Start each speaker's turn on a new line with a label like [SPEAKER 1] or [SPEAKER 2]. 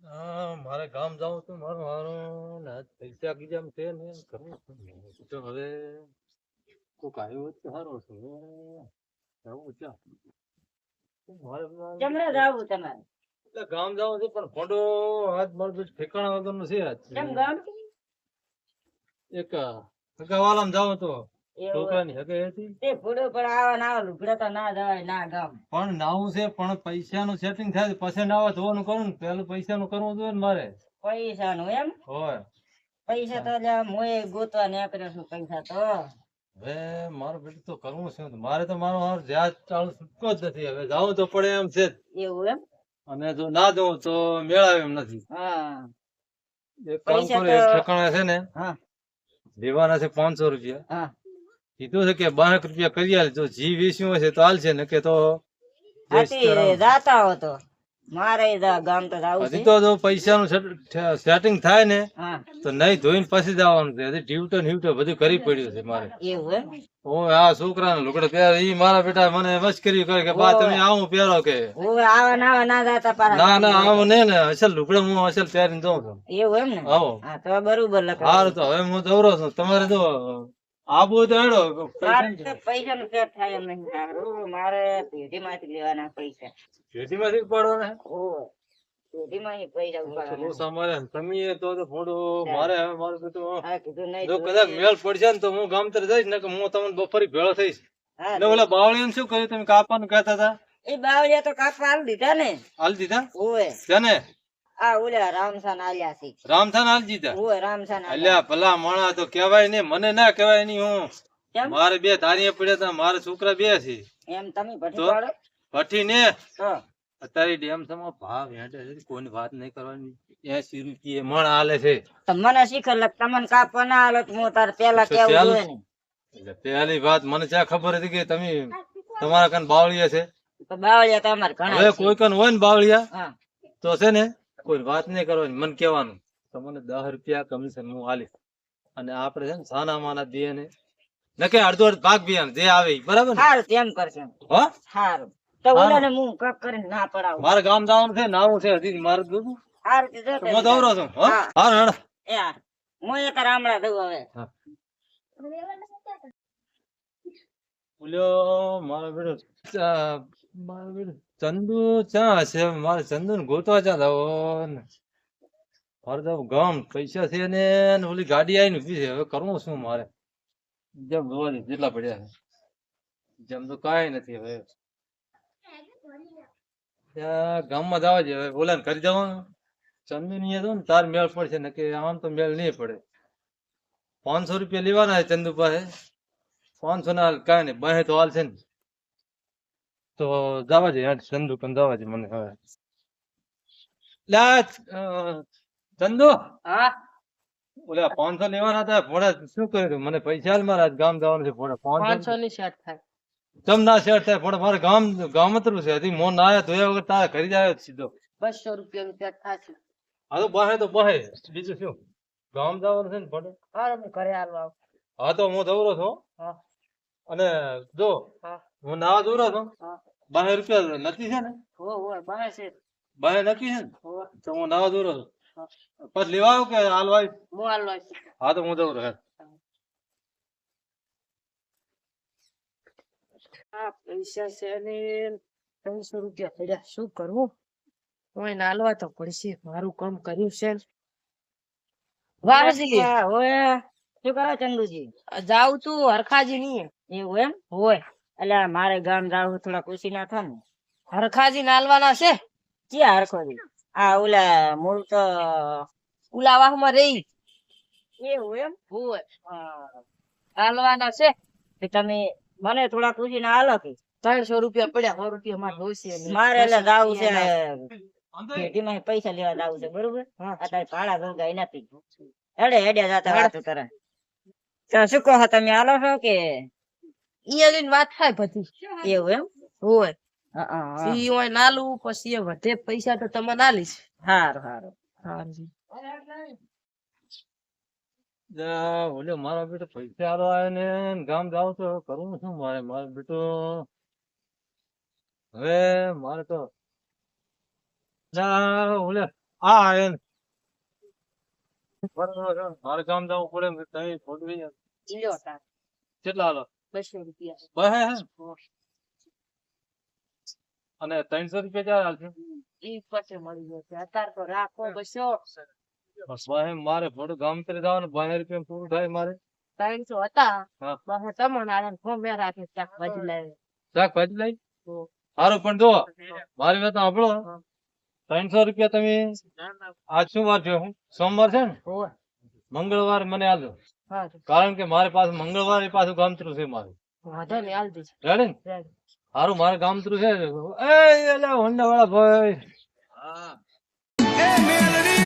[SPEAKER 1] મારે ગામ જાવું તો મારું હારું ને આજ પૈસા ગીજામ છે ને કરવું શું? તો હવે કોક આવ્યું હોત તો સારું હતું. હવે જવું ક્યાં? મારે
[SPEAKER 2] જમણે જાવું તમારે
[SPEAKER 1] એટલે ગામ જવું છે પણ ફોટો આજ મારું બધું ઠેકાણા વગરનું છે આજ.
[SPEAKER 2] કેમ ગામ
[SPEAKER 1] એક હગાવાલામ જાવું તો
[SPEAKER 2] એવું
[SPEAKER 1] છોકરાની હગે હતી
[SPEAKER 2] તે ફોડો પર આવા ના લુગડા તો ના જવાય ના ગામ
[SPEAKER 1] પણ નાવું છે પણ પૈસાનું સેટિંગ થાય તો પછી નાવા ધોવાનું કરું ને પેલું પૈસાનું કરવું જોઈએ ને મારે.
[SPEAKER 2] પૈસા નું એમ
[SPEAKER 1] હોય
[SPEAKER 2] પૈસા તો મોએ ગોતવા નીકળ્યો છું પૈસા તો
[SPEAKER 1] હવે મારું બેટું તો કરવું છે તો મારે તો મારો હાર જ્યાં ચાલુ છૂટકો જ નથી. હવે જાવું તો પડે એમ છે જ.
[SPEAKER 2] એવું એમ
[SPEAKER 1] અને જો ના જવું તો મેળાવે એમ નથી.
[SPEAKER 2] હા
[SPEAKER 1] એક કામ
[SPEAKER 2] પૈસા
[SPEAKER 1] કરો,
[SPEAKER 2] તો
[SPEAKER 1] એક ઠેકાણે છે ને
[SPEAKER 2] હા
[SPEAKER 1] દેવાના છે 500 રૂપિયા.
[SPEAKER 2] હા
[SPEAKER 1] કીધું છે કે 12 રૂપિયા કરી આલ, જો જી વેચ્યું હશે તો હાલશે ને કે તો
[SPEAKER 2] આથી જાતા હો તો મારે ગામ તો જાવું છે
[SPEAKER 1] હજી તો જો પૈસાનું સેટિંગ થાય ને
[SPEAKER 2] હા
[SPEAKER 1] તો નહીં ધોઈને પછી જવાનું છે. હજી ઢીવટો ને હિવટો બધું કરી પડ્યું છે મારે.
[SPEAKER 2] એવું એમ
[SPEAKER 1] હું આ છોકરાને લુગડે પહેર ઈ મારા બેટા મને મસ્કરી કરે કે બા તમે આવું પહેરો કે
[SPEAKER 2] ઓવે આવા ના જાતા પાછા
[SPEAKER 1] ના ના આવું ને ને અસલ લુગડે હું અસલ પહેરીને જઉં છું.
[SPEAKER 2] એવું એમ ને
[SPEAKER 1] આવો
[SPEAKER 2] હા તો બરોબર લખા
[SPEAKER 1] હારું તો હવે હું દવરો છું. તમારે જો આબુ હોય તો હેડો.
[SPEAKER 2] પૈસા નું સેટ થાય એમ નહીં સારું મારે પેઢી માંથી લેવાના પૈસા
[SPEAKER 1] પેટીમાંથી ઉપાડવાના હે?
[SPEAKER 2] ઓવે પેઢી માંથી પૈસા
[SPEAKER 1] તો
[SPEAKER 2] ઉપાડવાના
[SPEAKER 1] લોસા મારે ને તમે તો થોડું મારે હવે મારું બધું
[SPEAKER 2] હા કીધું નહીં
[SPEAKER 1] જો કદાચ મેળ પડશે ને તો હું ગામતર જઈશ ને કે હું તમને બપોરે ભેળો થઈશ.
[SPEAKER 2] હા
[SPEAKER 1] એટલે ઓલા બાવળીને શું કર્યું તમે કાપવાનું કહેતા હતા?
[SPEAKER 2] એ બાવળિયા તો કાપવા આલી દીધા ને
[SPEAKER 1] હાલ દીધા
[SPEAKER 2] ઓવે
[SPEAKER 1] તેને
[SPEAKER 2] આ ઓલા રામસાન આલ્યા છે
[SPEAKER 1] રામથાન હાલ દીધા.
[SPEAKER 2] ઓવે રામસાન
[SPEAKER 1] અલ્યા ભલા માણા તો કહેવાય ને, મને ના કહેવાય નહીં. હું
[SPEAKER 2] કેમ
[SPEAKER 1] મારે બે ધારિયા પડ્યા હતા, મારા છોકરા બે છે.
[SPEAKER 2] એમ તમે ભઠી
[SPEAKER 1] તો
[SPEAKER 2] પાડો
[SPEAKER 1] ભઠ્ઠી ને
[SPEAKER 2] તો
[SPEAKER 1] અત્યારે ડેમ સમા ભાવ હેઠે છે, કોઈની વાત નહીં કરવાની. 80 રૂપિયે મણ હાલે છે.
[SPEAKER 2] તો મને શીખર લગ તમને કાપવા ના આલો તો હું તાર પેલા
[SPEAKER 1] તો
[SPEAKER 2] કેવું
[SPEAKER 1] ચાલ.
[SPEAKER 2] જોઈએ ને
[SPEAKER 1] એટલે પહેલી વાત મને ક્યાં ખબર હતી કે તમે તમારા કન બાવળિયા છે.
[SPEAKER 2] તો બાવળિયા તો અમારે ઘણા
[SPEAKER 1] હવે
[SPEAKER 2] છે.
[SPEAKER 1] કોઈ કન હોય ને બાવળિયા
[SPEAKER 2] હા
[SPEAKER 1] તો છે ને કોઈ વાત નહીં કરવાની, મને કહેવાનું તો મને 10 રૂપિયા કમિશન હું આલીશ. અને આપણે છે ને સાના માના દે ને નકે અડધો અડધ ભાગ બી જે આવે ઈ, બરાબર ને?
[SPEAKER 2] સારું તેમ કરશે
[SPEAKER 1] હો
[SPEAKER 2] સારું તો ઓલાને હું કક કરીને ના પડાવું
[SPEAKER 1] મારે ગામ જવાનું છે, નાવું છે હજી મારે દૂધું
[SPEAKER 2] સારું તે જો
[SPEAKER 1] તો હું દવરો છું. હો
[SPEAKER 2] હા.
[SPEAKER 1] હાર હેડ.
[SPEAKER 2] એ હા હું એક રામડા દઉં હવે
[SPEAKER 1] હા. બોલ્યો મારો બેટો ચંદુ ચા છે? મારે ચંદુ ને ગોતવા ચા જાવ ને મારે તો ગામ પૈસા છે ને ઓલી ગાડી આવીને ઉભી છે. હવે કરવું શું મારે? જેમ જોવા દે જેટલા પડ્યા છે જેમ તો કાંઈ નથી. હવે ત્યાં ગામમાં જવા દે. હવે ઓલા ને કરી જવાનું ચંદુ ની તો ને તાર મેળ પડશે ને કે આમ તો મેળ નહીં પડે. 500 રૂપિયા લેવાના છે ચંદુ પાસે. 500 ના કાંઈ નહીં, બહે તો હાલ છે ને તો જવા દે યાર. ચંદુ પણ જવા દે મને. હવે લા ચંદુ
[SPEAKER 2] હા
[SPEAKER 1] ઓલા 500 લેવાના હતા ભોળા, શું કર્યું? મને પૈસા હાલ, મારે આજ ગામ જવાનું છે. ભોળા 500
[SPEAKER 2] ની સેટ થાય
[SPEAKER 1] ચમ ના શેર થાય ભોળા? મારે ગામતરું છે. હજી મોન ના આવ્યા ધોયા વગર તારા ઘરે જ આવ્યો સીધો.
[SPEAKER 2] 200 રૂપિયા નું સેટ થશે
[SPEAKER 1] હા તો બહે તો બહે, બીજું શું? ગામ જવાનું છે ને ભોળા.
[SPEAKER 2] સારું હું ઘરે આવું આવું
[SPEAKER 1] હા તો હું દવરો છું.
[SPEAKER 2] હા
[SPEAKER 1] અને જો
[SPEAKER 2] હા
[SPEAKER 1] હું નાવા દોરો છું.
[SPEAKER 2] હા
[SPEAKER 1] 12 રૂપિયા નથી છે ને?
[SPEAKER 2] હો બહાર છે
[SPEAKER 1] બહે નક્કી છે ને?
[SPEAKER 2] હો
[SPEAKER 1] તો હું નાવા દોરો છું.
[SPEAKER 2] હા
[SPEAKER 1] પછી લેવા આવ્યો કે હાલવા આવ્યો?
[SPEAKER 2] હું હાલવા છું
[SPEAKER 1] હા તો હું દવરો.
[SPEAKER 2] આ પૈસા છે ને 300 રૂપિયા પડ્યા શું કરવું કોઈ નાલવા તો પડશે મારું કામ કર્યું છે વારજી ઓય શું કરો ચંદુજી? જાઉં તું હરખાજી ની એવું એમ હોય એટલે મારે ગામ જાવું થોડા ખુશી ના થાય ને હરખાજી નાલવાના છે ક્યાં હરખાજી? આ ઓલા મૂળ તો ઓલા વાહમાં રહી એવું એમ હોય હાલવાના છે તમે મને થોડા ખુશી ના હાલો કે 300 રૂપિયા પડ્યા 100 રૂપિયા મારે જોઈશે મારે એટલે જાવું છે પેટીમાં પૈસા લેવા જાવું છે બરોબર અત્યારે ભાડા ભંગાઈ નથી હેડે હેડે જાતા વાતો કરે તો શું કહો તમે હાલો છો કે ઈ વાત થાય બધી એવું એમ હોય ઈ હોય નાલું પછી વધે પૈસા તો તમે નાલીશ હારું હારું હારું
[SPEAKER 1] ઓલે મારા બેટો પૈસા હારો આવે ને ગામ જાવ તો કરવું શું મારે? મારો બેટો હવે મારે તો ઓલે હા એમ મારે કામ જવું પડે ને તઈ ફોટવી જાય.
[SPEAKER 2] લ્યો તાર
[SPEAKER 1] કેટલા હાલો
[SPEAKER 2] 200 રૂપિયા
[SPEAKER 1] બહે હે અને 300 રૂપિયા ચાર હાલશે
[SPEAKER 2] ઈ પછી મળી જશે અત્યારે તો રાખો 200
[SPEAKER 1] બહે મારે થોડું ગામ તરે જવાનું 12 રૂપિયા પૂરું થાય મારે
[SPEAKER 2] 300 હતા
[SPEAKER 1] હા
[SPEAKER 2] બહુ તમને આનંદ ફોમે રાખે શાકભાજી લાવે
[SPEAKER 1] શાકભાજી લઈ
[SPEAKER 2] તો
[SPEAKER 1] સારું પણ જો મારી વાત સાંભળો 300 રૂપિયા તમે આજ શું વાર છે સોમવાર છે ને
[SPEAKER 2] હોય
[SPEAKER 1] મંગળવાર મને આલો
[SPEAKER 2] હા
[SPEAKER 1] કારણ કે મારે પાસે મંગળવારે પાછું ગામતરું છે મારું
[SPEAKER 2] વાંધો નહીં હાલ દઈશ
[SPEAKER 1] રેડી ને સારું મારે ગામતરું છે એ એલા હોન્ડા વાળા ભાઈ